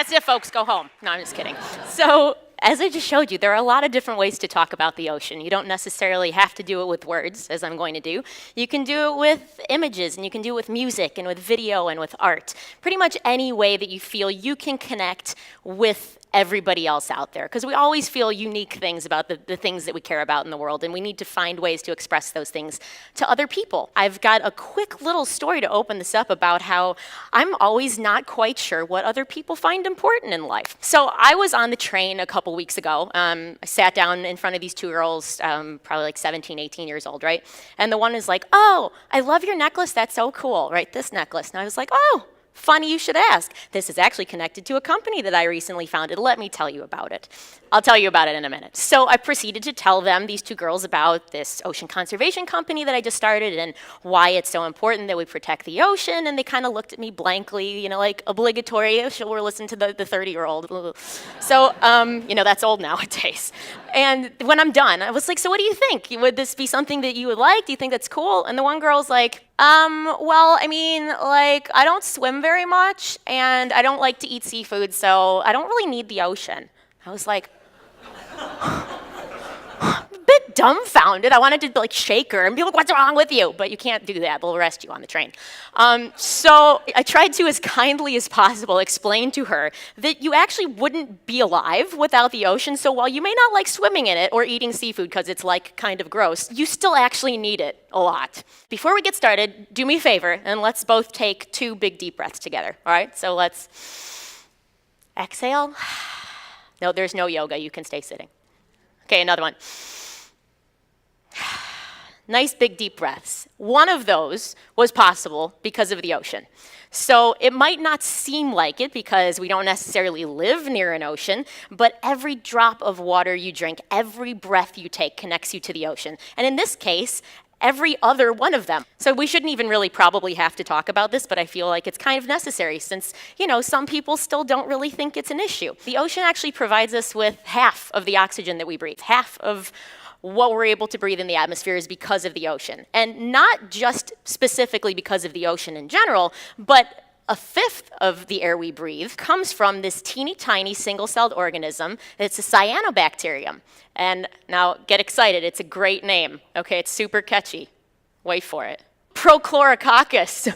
That's it, folks. Go home. No, I'm just kidding. So, as I just showed you, there are a lot of different ways to talk about the ocean. You don't necessarily have to do it with words, as I'm going to do. You can do it with images, and you can do it with music, and with video, and with art. Pretty much any way that you feel you can connect with everybody else out there, because we always feel unique things about the things that we care about in the world, and we need to find ways to express those things to other people. I've got a quick little story to open this up about how I'm always not quite sure what other people find important in life. So I was on the train a couple weeks ago. I sat down in front of these two girls, probably like 17, 18 years old, right? And the one is like, "Oh, I love your necklace, that's so cool," right? This necklace. And I was like, "Oh, funny you should ask. This is actually connected to a company that I recently founded. Let me tell you about it." I'll tell you about it in a minute. So I proceeded to tell them, these two girls, about this ocean conservation company that I just started and why it's so important that we protect the ocean. And they kind of looked at me blankly, like obligatory, we're listening to the 30-year-old. So, that's old nowadays. And when I'm done, I was like, "So what do you think? Would this be something that you would like? Do you think that's cool?" And the one girl's like, "Well, I don't swim very much, and I don't like to eat seafood, so I don't really need the ocean." I was like, a bit dumbfounded. I wanted to shake her and be like, "What's wrong with you?" But you can't do that. They'll arrest you on the train. So I tried to, as kindly as possible, explain to her that you actually wouldn't be alive without the ocean. So while you may not like swimming in it or eating seafood because it's kind of gross, you still actually need it a lot. Before we get started, do me a favor and let's both take 2 big deep breaths together. All right? So let's exhale. No, there's no yoga. You can stay sitting. Okay, another one. Nice big deep breaths. One of those was possible because of the ocean. So it might not seem like it because we don't necessarily live near an ocean, but every drop of water you drink, every breath you take connects you to the ocean. And in this case, every other one of them. So we shouldn't even really probably have to talk about this, but I feel like it's kind of necessary since, some people still don't really think it's an issue. The ocean actually provides us with half of the oxygen that we breathe. Half of what we're able to breathe in the atmosphere is because of the ocean. And not just specifically because of the ocean in general, but a fifth of the air we breathe comes from this teeny tiny single-celled organism. It's a cyanobacterium. And now get excited, it's a great name. Okay, it's super catchy. Wait for it. Prochlorococcus.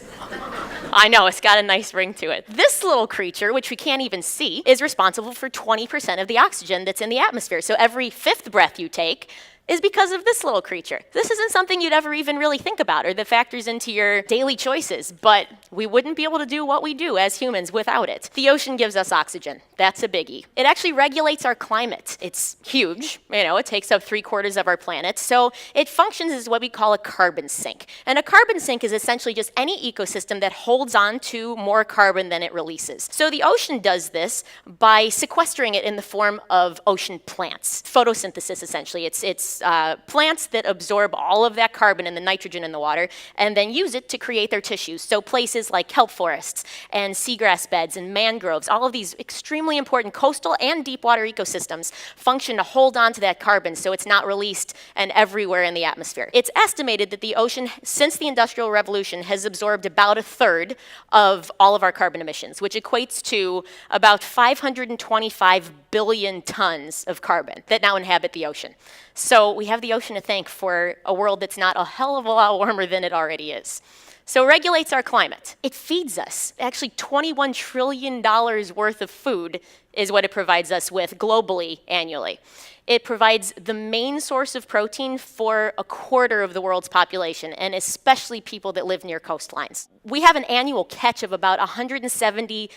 I know, it's got a nice ring to it. This little creature, which we can't even see, is responsible for 20% of the oxygen that's in the atmosphere. So every 5th breath you take is because of this little creature. This isn't something you'd ever even really think about or that factors into your daily choices, but we wouldn't be able to do what we do as humans without it. The ocean gives us oxygen. That's a biggie. It actually regulates our climate. It's huge. It takes up 3/4 of our planet. So it functions as what we call a carbon sink. And a carbon sink is essentially just any ecosystem that holds on to more carbon than it releases. So the ocean does this by sequestering it in the form of ocean plants. Photosynthesis, essentially. It's plants that absorb all of that carbon and the nitrogen in the water and then use it to create their tissues. So places like kelp forests and seagrass beds and mangroves, all of these extremely important coastal and deep water ecosystems function to hold on to that carbon so it's not released and everywhere in the atmosphere. It's estimated that the ocean, since the Industrial Revolution, has absorbed about 1/3 of all of our carbon emissions, which equates to about 525 billion tons of carbon that now inhabit the ocean. So we have the ocean to thank for a world that's not a hell of a lot warmer than it already is. So it regulates our climate. It feeds us. Actually, $21 trillion worth of food is what it provides us with globally annually. It provides the main source of protein for 1/4 of the world's population, and especially people that live near coastlines. We have an annual catch of about 170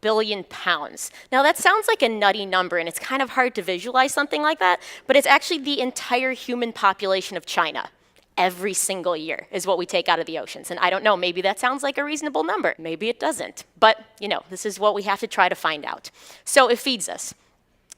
billion pounds. Now that sounds like a nutty number and it's kind of hard to visualize something like that, but it's actually the entire human population of China. Every single year is what we take out of the oceans. And I don't know, maybe that sounds like a reasonable number. Maybe it doesn't. But, this is what we have to try to find out. So it feeds us.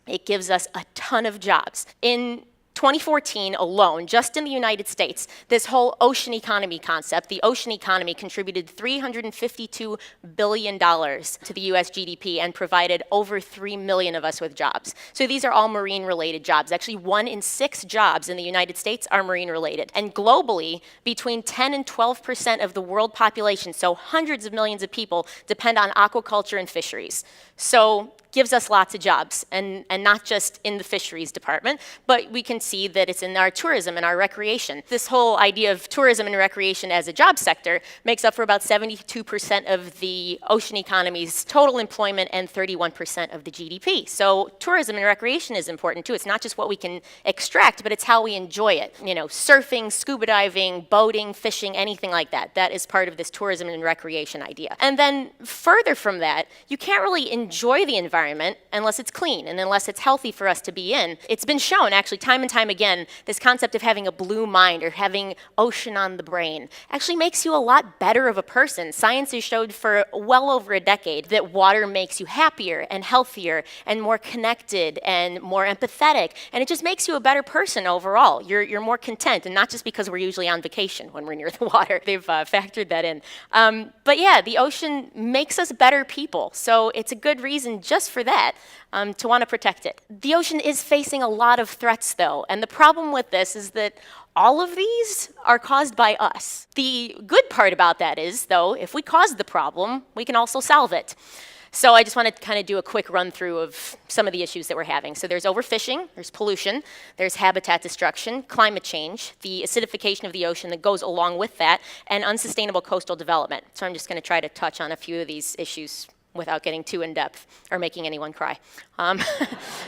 It gives us a ton of jobs. In 2014 alone, just in the United States, this whole ocean economy concept, the ocean economy contributed $352 billion to the US GDP and provided over 3 million of us with jobs. So these are all marine-related jobs. Actually, 1 in 6 jobs in the United States are marine-related. And globally, between 10 and 12% of the world population, so hundreds of millions of people, depend on aquaculture and fisheries. So gives us lots of jobs, and not just in the fisheries department, but we can see that it's in our tourism and our recreation. This whole idea of tourism and recreation as a job sector makes up for about 72% of the ocean economy's total employment and 31% of the GDP. So tourism and recreation is important too. It's not just what we can extract, but it's how we enjoy it. You know, surfing, scuba diving, boating, fishing, anything like that. That is part of this tourism and recreation idea. And then further from that, you can't really enjoy the environment unless it's clean and unless it's healthy for us to be in. It's been shown actually time and time again, this concept of having a blue mind or having ocean on the brain actually makes you a lot better of a person. Science has showed for well over a decade that water makes you happier and healthier and more connected and more empathetic, and it just makes you a better person overall. You're more content, and not just because we're usually on vacation when we're near the water. They've factored that in. But yeah, the ocean makes us better people, so it's a good reason just for that to want to protect it. The ocean is facing a lot of threats though, and the problem with this is that all of these are caused by us. The good part about that is, though, if we cause the problem, we can also solve it. So I just want to kind of do a quick run through of some of the issues that we're having. So there's overfishing, there's pollution, there's habitat destruction, climate change, the acidification of the ocean that goes along with that, and unsustainable coastal development. So I'm just going to try to touch on a few of these issues without getting too in-depth or making anyone cry.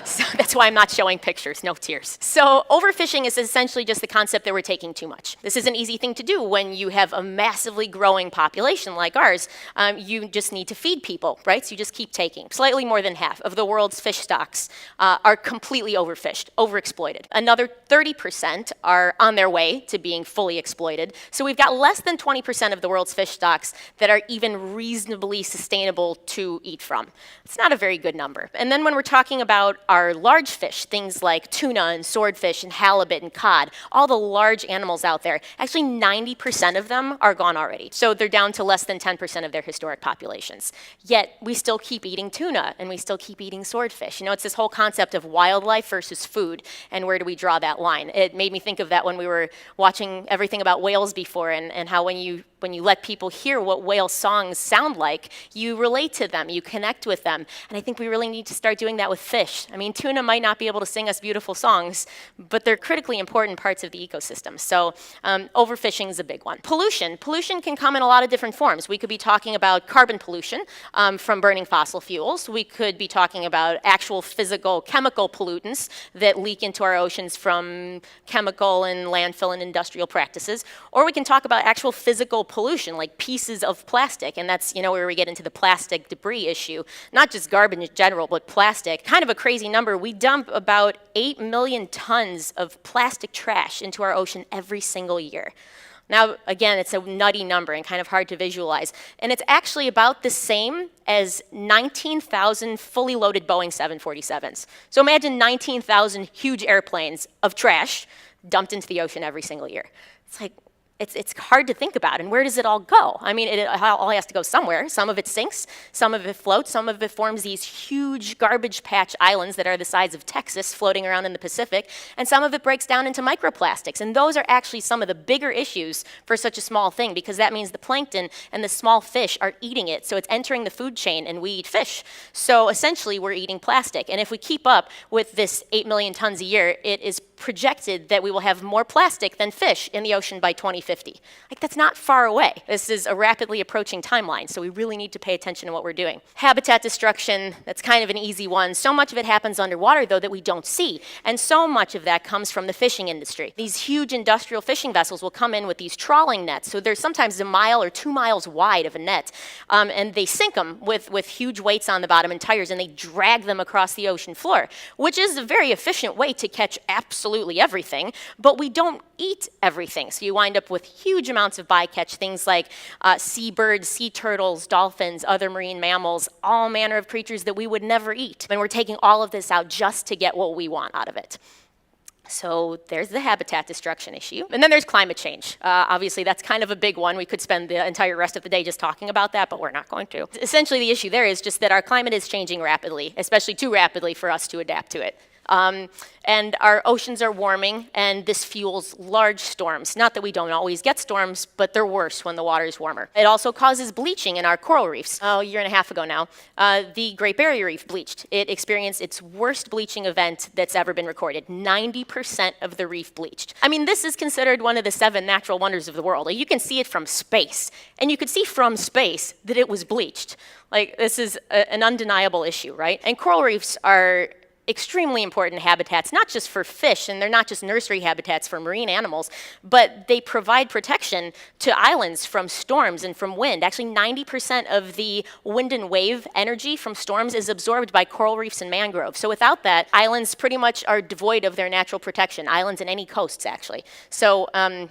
So that's why I'm not showing pictures, no tears. So overfishing is essentially just the concept that we're taking too much. This is an easy thing to do when you have a massively growing population like ours. You just need to feed people, right? So you just keep taking. Slightly more than half of the world's fish stocks are completely overfished, overexploited. Another 30% are on their way to being fully exploited. So we've got less than 20% of the world's fish stocks that are even reasonably sustainable to eat from. It's not a very good number. And then when we're talking about our large fish, things like tuna and swordfish and halibut and cod, all the large animals out there, actually 90% of them are gone already. So they're down to less than 10% of their historic populations. Yet we still keep eating tuna and we still keep eating swordfish. You know, it's this whole concept of wildlife versus food, and where do we draw that line? It made me think of that when we were watching everything about whales before, and how when you let people hear what whale songs sound like, you relate to them, you connect with them. And I think we really need to start doing that with fish. I mean, tuna might not be able to sing us beautiful songs, but they're critically important parts of the ecosystem. So overfishing is a big one. Pollution. Pollution can come in a lot of different forms. We could be talking about carbon pollution from burning fossil fuels. We could be talking about actual physical chemical pollutants that leak into our oceans from chemical and landfill and industrial practices. Or we can talk about actual physical pollution, like pieces of plastic, and that's, you know, where we get into the plastic debris issue. Not just garbage in general, but plastic. Kind of a crazy number. We dump about 8 million tons of plastic trash into our ocean every single year. Now, again, it's a nutty number and kind of hard to visualize. And it's actually about the same as 19,000 fully loaded Boeing 747s. So imagine 19,000 huge airplanes of trash dumped into the ocean every single year. It's like, it's hard to think about, and where does it all go? I mean, it all has to go somewhere. Some of it sinks, some of it floats, some of it forms these huge garbage patch islands that are the size of Texas floating around in the Pacific, and some of it breaks down into microplastics. And those are actually some of the bigger issues for such a small thing, because that means the plankton and the small fish are eating it, so it's entering the food chain, and we eat fish. So essentially, we're eating plastic. And if we keep up with this 8 million tons a year, it is projected that we will have more plastic than fish in the ocean by 2050. Like, that's not far away. This is a rapidly approaching timeline, so we really need to pay attention to what we're doing. Habitat destruction, that's kind of an easy one. So much of it happens underwater, though, that we don't see. And so much of that comes from the fishing industry. These huge industrial fishing vessels will come in with these trawling nets. So there's sometimes a mile or 2 miles wide of a net. And they sink them with huge weights on the bottom and tires, and they drag them across the ocean floor, which is a very efficient way to catch absolutely everything, but we don't eat everything. So you wind up with huge amounts of bycatch, things like seabirds, sea turtles, dolphins, other marine mammals, all manner of creatures that we would never eat. And we're taking all of this out just to get what we want out of it. So there's the habitat destruction issue. And then there's climate change. Obviously, that's kind of a big one. We could spend the entire rest of the day just talking about that, but we're not going to. Essentially, the issue there is just that our climate is changing rapidly, especially too rapidly for us to adapt to it. And our oceans are warming, and this fuels large storms. Not that we don't always get storms, but they're worse when the water is warmer. It also causes bleaching in our coral reefs. A year and a half ago now, the Great Barrier Reef bleached. It experienced its worst bleaching event that's ever been recorded. 90% of the reef bleached. I mean, this is considered one of the 7 natural wonders of the world. Like, you can see it from space, and you could see from space that it was bleached. Like, this is an undeniable issue, right? And coral reefs are extremely important habitats, not just for fish, and they're not just nursery habitats for marine animals, but they provide protection to islands from storms and from wind. Actually, 90% of the wind and wave energy from storms is absorbed by coral reefs and mangroves. So without that, islands pretty much are devoid of their natural protection, islands and any coasts, actually. So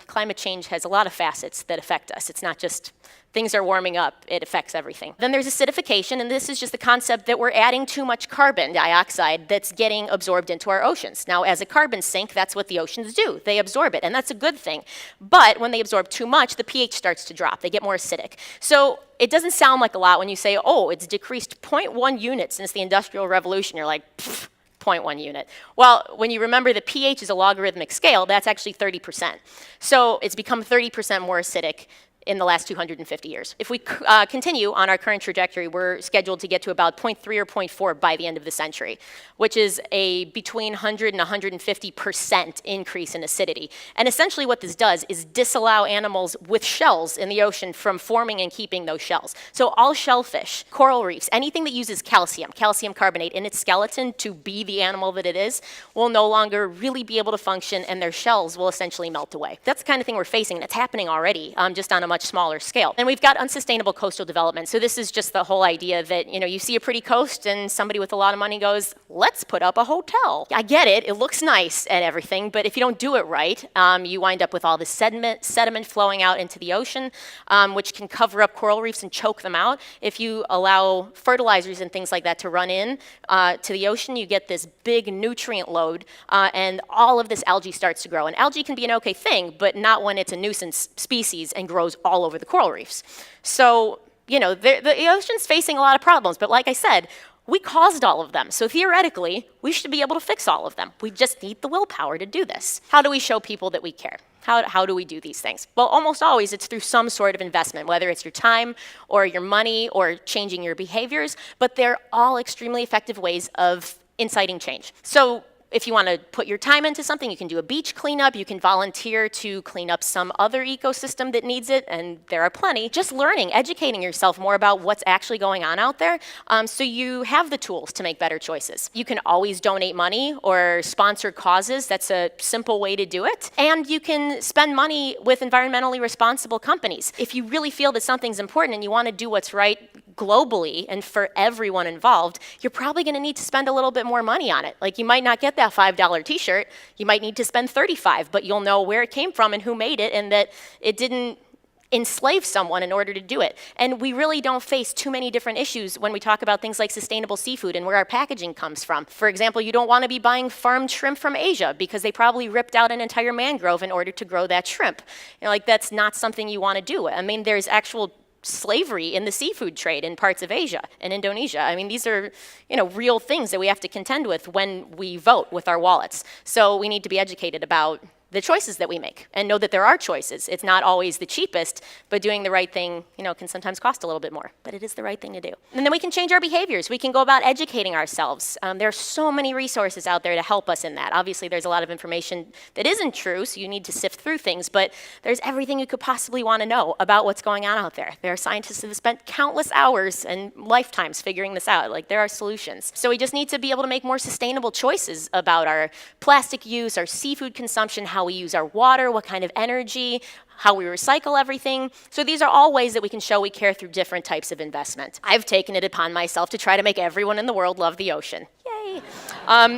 climate change has a lot of facets that affect us. It's not just things are warming up, it affects everything. Then there's acidification, and this is just the concept that we're adding too much carbon dioxide that's getting absorbed into our oceans. Now, as a carbon sink, that's what the oceans do. They absorb it, and that's a good thing. But when they absorb too much, the pH starts to drop. They get more acidic. So it doesn't sound like a lot when you say, oh, it's decreased 0.1 units since the Industrial Revolution. You're like, pfft. 0.1 unit. Well, when you remember the pH is a logarithmic scale, that's actually 30%. So it's become 30% more acidic in the last 250 years. If we continue on our current trajectory, we're scheduled to get to about 0.3 or 0.4 by the end of the century, which is a between 100 and 150% increase in acidity. And essentially what this does is disallow animals with shells in the ocean from forming and keeping those shells. So all shellfish, coral reefs, anything that uses calcium carbonate in its skeleton to be the animal that it is, will no longer really be able to function, and their shells will essentially melt away. That's the kind of thing we're facing, and it's happening already, just on a much smaller scale. And we've got unsustainable coastal development. So this is just the whole idea that, you see a pretty coast and somebody with a lot of money goes, let's put up a hotel. I get it, it looks nice and everything, but if you don't do it right, you wind up with all this sediment flowing out into the ocean, which can cover up coral reefs and choke them out. If you allow fertilizers and things like that to run in to the ocean, you get this big nutrient load, and all of this algae starts to grow. And algae can be an okay thing, but not when it's a nuisance species and grows all over the coral reefs. So, the ocean's facing a lot of problems, but like I said, we caused all of them. So theoretically, we should be able to fix all of them. We just need the willpower to do this. How do we show people that we care? How do we do these things? Well, almost always it's through some sort of investment, whether it's your time or your money or changing your behaviors, but they're all extremely effective ways of inciting change. So if you want to put your time into something, you can do a beach cleanup, you can volunteer to clean up some other ecosystem that needs it, and there are plenty. Just learning, educating yourself more about what's actually going on out there, so you have the tools to make better choices. You can always donate money or sponsor causes. That's a simple way to do it. And you can spend money with environmentally responsible companies. If you really feel that something's important and you want to do what's right globally and for everyone involved, you're probably going to need to spend a little bit more money on it. Like, you might not get that $5 t-shirt, you might need to spend $35, but you'll know where it came from and who made it, and that it didn't enslave someone in order to do it. And we really don't face too many different issues when we talk about things like sustainable seafood and where our packaging comes from. For example, you don't want to be buying farmed shrimp from Asia because they probably ripped out an entire mangrove in order to grow that shrimp. That's not something you want to do. I mean, there's actual slavery in the seafood trade in parts of Asia and Indonesia. I mean, these are, real things that we have to contend with when we vote with our wallets. So we need to be educated about the choices that we make and know that there are choices. It's not always the cheapest, but doing the right thing, can sometimes cost a little bit more, but it is the right thing to do. And then we can change our behaviors. We can go about educating ourselves. There are so many resources out there to help us in that. Obviously, there's a lot of information that isn't true, so you need to sift through things, but there's everything you could possibly want to know about what's going on out there. There are scientists that have spent countless hours and lifetimes figuring this out. There are solutions. So we just need to be able to make more sustainable choices about our plastic use, our seafood consumption, how we use our water, what kind of energy, how we recycle everything. So these are all ways that we can show we care through different types of investment. I've taken it upon myself to try to make everyone in the world love the ocean. Yay!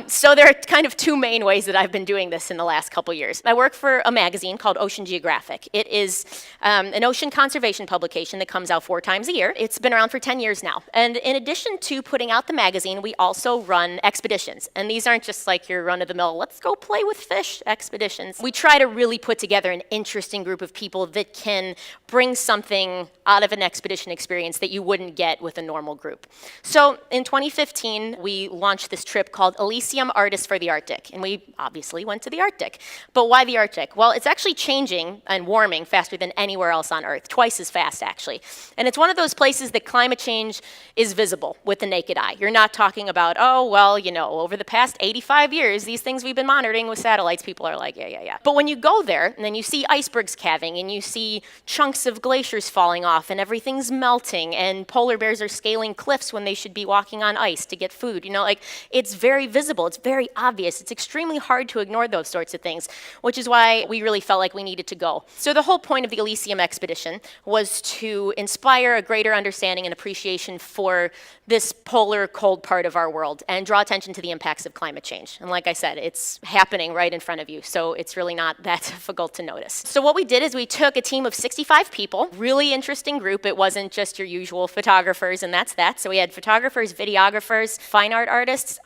So there are kind of two main ways that I've been doing this in the last couple years. I work for a magazine called Ocean Geographic. It is an ocean conservation publication that comes out 4 times a year. It's been around for 10 years now. And in addition to putting out the magazine, we also run expeditions. And these aren't just like your run-of-the-mill, let's go play with fish expeditions. We try to really put together an interesting group of people that can bring something out of an expedition experience that you wouldn't get with a normal group. So in 2015, we launched this trip called Elysium Artists for the Arctic. And we obviously went to the Arctic. But why the Arctic? Well, it's actually changing and warming faster than anywhere else on Earth, twice as fast, actually. And it's one of those places that climate change is visible with the naked eye. You're not talking about, oh, well, you know, over the past 85 years, these things we've been monitoring with satellites, people are like, yeah. But when you go there, and then you see icebergs calving, and you see chunks of glaciers falling off, and everything's melting, and polar bears are scaling cliffs when they should be walking on ice to get food, you know, like, it's very visible, it's very obvious, it's extremely hard to ignore those sorts of things, which is why we really felt like we needed to go. So the whole point of the Elysium expedition was to inspire a greater understanding and appreciation for this polar cold part of our world and draw attention to the impacts of climate change. And like I said, it's happening right in front of you, so it's really not that difficult to notice. So what we did is we took a team of 65 people, really interesting group. It wasn't just your usual photographers and that's that. So we had photographers, videographers, fine art artists,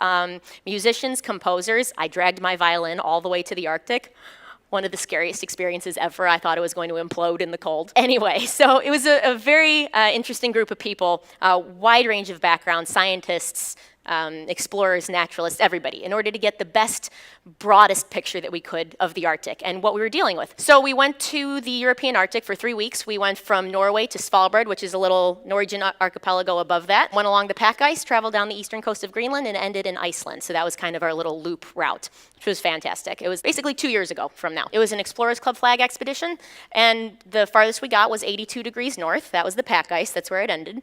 musicians, composers. I dragged my violin all the way to the Arctic. One of the scariest experiences ever. I thought it was going to implode in the cold. Anyway, so it was a very interesting group of people, a wide range of backgrounds, scientists, explorers, naturalists, everybody, in order to get the best, broadest picture that we could of the Arctic and what we were dealing with. So we went to the European Arctic for 3 weeks. We went from Norway to Svalbard, which is a little Norwegian archipelago above that, went along the pack ice, traveled down the eastern coast of Greenland, and ended in Iceland. So that was kind of our little loop route, which was fantastic. It was basically 2 years ago from now. It was an Explorers Club flag expedition, and the farthest we got was 82 degrees north. That was the pack ice. That's where it ended.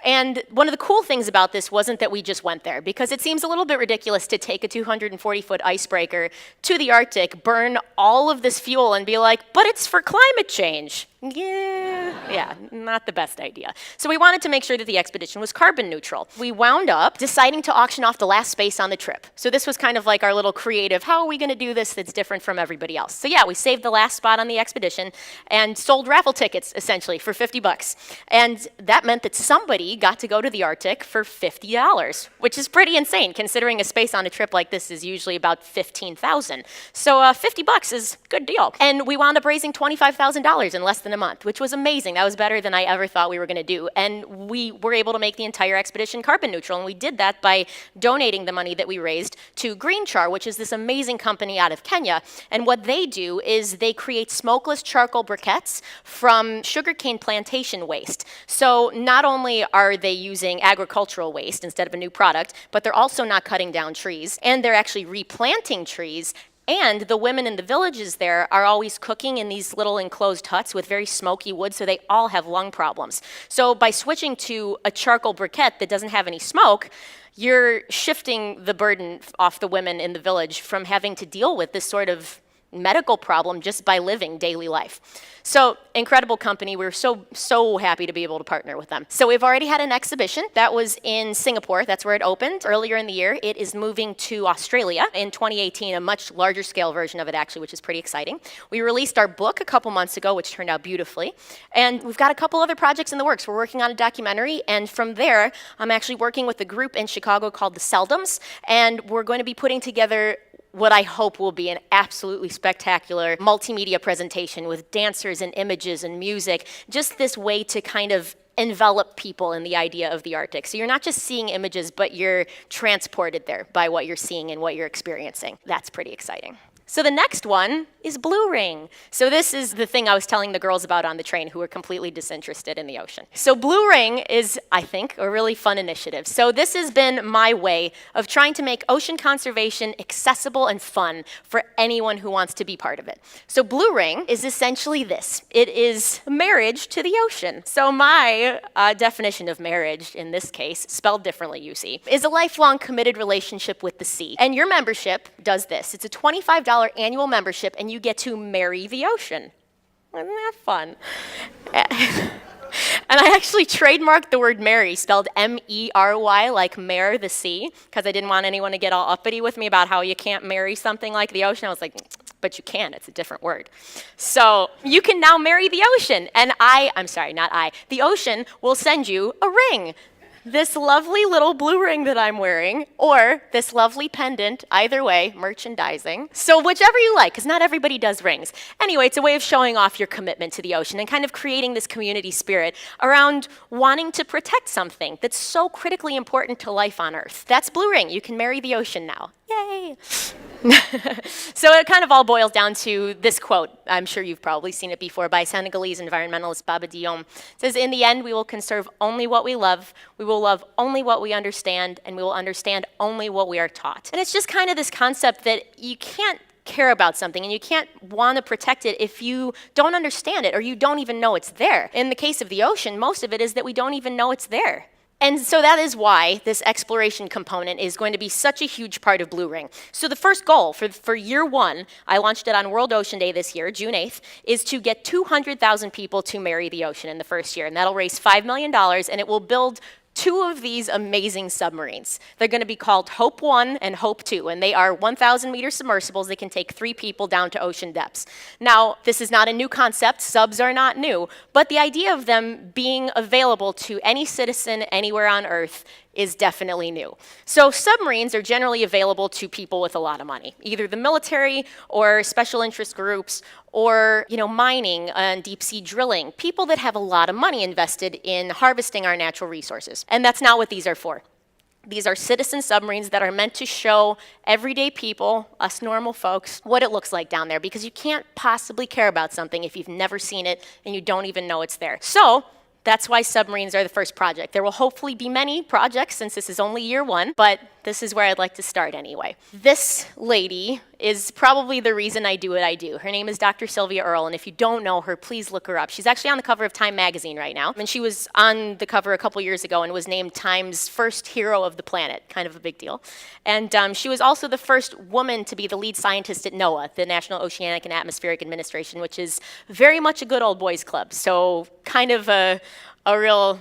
And one of the cool things about this wasn't that we just went there, because it seems a little bit ridiculous to take a 240-foot icebreaker to the Arctic, burn all of this fuel, and be like, but it's for climate change. Yeah, not the best idea. So we wanted to make sure that the expedition was carbon neutral. We wound up deciding to auction off the last space on the trip. So this was kind of like our little creative, how are we going to do this that's different from everybody else? So yeah, we saved the last spot on the expedition and sold raffle tickets, essentially, for $50. And that meant that somebody got to go to the Arctic for $50, which is pretty insane, considering a space on a trip like this is usually about $15,000. So $50 is a good deal. And we wound up raising $25,000 in less than a month, which was amazing. That was better than I ever thought we were going to do. And we were able to make the entire expedition carbon neutral. And we did that by donating the money that we raised to Green Char, which is this amazing company out of Kenya. And what they do is they create smokeless charcoal briquettes from sugarcane plantation waste. So not only are they using agricultural waste instead of a new product, but they're also not cutting down trees. And they're actually replanting trees. And the women in the villages there are always cooking in these little enclosed huts with very smoky wood, so they all have lung problems. So by switching to a charcoal briquette that doesn't have any smoke, you're shifting the burden off the women in the village from having to deal with this sort of medical problem just by living daily life. So incredible company. We're so happy to be able to partner with them. So we've already had an exhibition that was in Singapore. That's where it opened earlier in the year. It is moving to Australia in 2018, a much larger scale version of it actually, which is pretty exciting. We released our book a couple months ago, which turned out beautifully. And we've got a couple other projects in the works. We're working on a documentary, and from there, I'm actually working with a group in Chicago called the Seldums, and we're going to be putting together what I hope will be an absolutely spectacular multimedia presentation with dancers and images and music, just this way to kind of envelop people in the idea of the Arctic. So you're not just seeing images, but you're transported there by what you're seeing and what you're experiencing. That's pretty exciting. So the next one is Blue Ring. So this is the thing I was telling the girls about on the train who were completely disinterested in the ocean. So Blue Ring is, I think, a really fun initiative. So this has been my way of trying to make ocean conservation accessible and fun for anyone who wants to be part of it. So Blue Ring is essentially this. It is marriage to the ocean. So my definition of marriage, in this case, spelled differently, you see, is a lifelong committed relationship with the sea. And your membership does this. It's a $25 annual membership, and you get to marry the ocean. Isn't that fun? And I actually trademarked the word marry, spelled M-E-R-Y, like mare the sea, because I didn't want anyone to get all uppity with me about how you can't marry something like the ocean. I was like, but you can, it's a different word. So you can now marry the ocean, and I'm sorry, not I, the ocean will send you a ring. this lovely little blue ring that I'm wearing, or this lovely pendant, either way, merchandising. So whichever you like, because not everybody does rings. Anyway, it's a way of showing off your commitment to the ocean and kind of creating this community spirit around wanting to protect something that's so critically important to life on Earth. That's Blue Ring. You can marry the ocean now. Yay! So it kind of all boils down to this quote. I'm sure you've probably seen it before by Senegalese environmentalist Baba Diom. It says, "In the end, we will conserve only what we love will love only what we understand, and we will understand only what we are taught." And it's just kind of this concept that you can't care about something and you can't want to protect it if you don't understand it or you don't even know it's there. In the case of the ocean, most of it is that we don't even know it's there. And so that is why this exploration component is going to be such a huge part of Blue Ring. So the first goal for year one, I launched it on World Ocean Day this year, June 8th, is to get 200,000 people to marry the ocean in the first year. And that'll raise $5 million, and it will build 2 of these amazing submarines. They're going to be called Hope 1 and Hope 2, and they are 1,000-meter submersibles that can take 3 people down to ocean depths. Now, this is not a new concept. Subs are not new, but the idea of them being available to any citizen anywhere on Earth is definitely new. So submarines are generally available to people with a lot of money, either the military or special interest groups or mining and deep sea drilling, people that have a lot of money invested in harvesting our natural resources. And that's not what these are for. These are citizen submarines that are meant to show everyday people, us normal folks, what it looks like down there, because you can't possibly care about something if you've never seen it and you don't even know it's there. So that's why submarines are the first project. There will hopefully be many projects since this is only year one, but this is where I'd like to start anyway. This lady is probably the reason I do what I do. Her name is Dr. Sylvia Earle, and if you don't know her, please look her up. She's actually on the cover of Time magazine right now, and she was on the cover a couple years ago and was named Time's first hero of the planet, kind of a big deal. And she was also the first woman to be the lead scientist at NOAA, the National Oceanic and Atmospheric Administration, which is very much a good old boys club, so kind of a real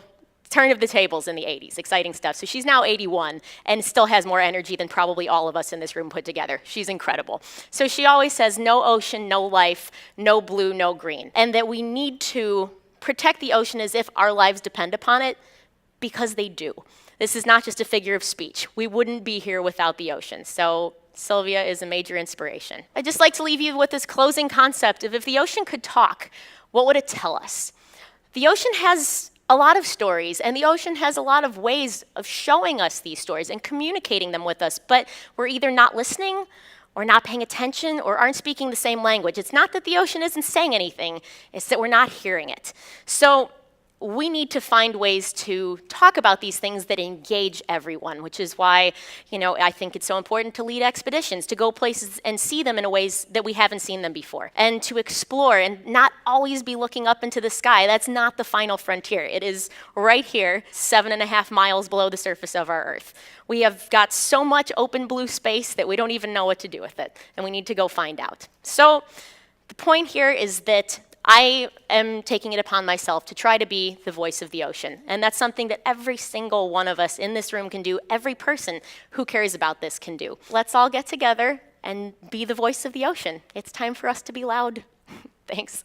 turn of the tables in the 80s, exciting stuff. So she's now 81 and still has more energy than probably all of us in this room put together. She's incredible. So she always says, no ocean, no life, no blue, no green. And that we need to protect the ocean as if our lives depend upon it, because they do. This is not just a figure of speech. We wouldn't be here without the ocean. So Sylvia is a major inspiration. I'd just like to leave you with this closing concept of if the ocean could talk, what would it tell us? The ocean has a lot of stories, and the ocean has a lot of ways of showing us these stories and communicating them with us, but we're either not listening or not paying attention or aren't speaking the same language. It's not that the ocean isn't saying anything, it's that we're not hearing it. So we need to find ways to talk about these things that engage everyone, which is why, I think it's so important to lead expeditions, to go places and see them in ways that we haven't seen them before, and to explore and not always be looking up into the sky. That's not the final frontier. It is right here, 7.5 miles below the surface of our Earth. We have got so much open blue space that we don't even know what to do with it, and we need to go find out. So the point here is that I am taking it upon myself to try to be the voice of the ocean. And that's something that every single one of us in this room can do, every person who cares about this can do. Let's all get together and be the voice of the ocean. It's time for us to be loud. Thanks.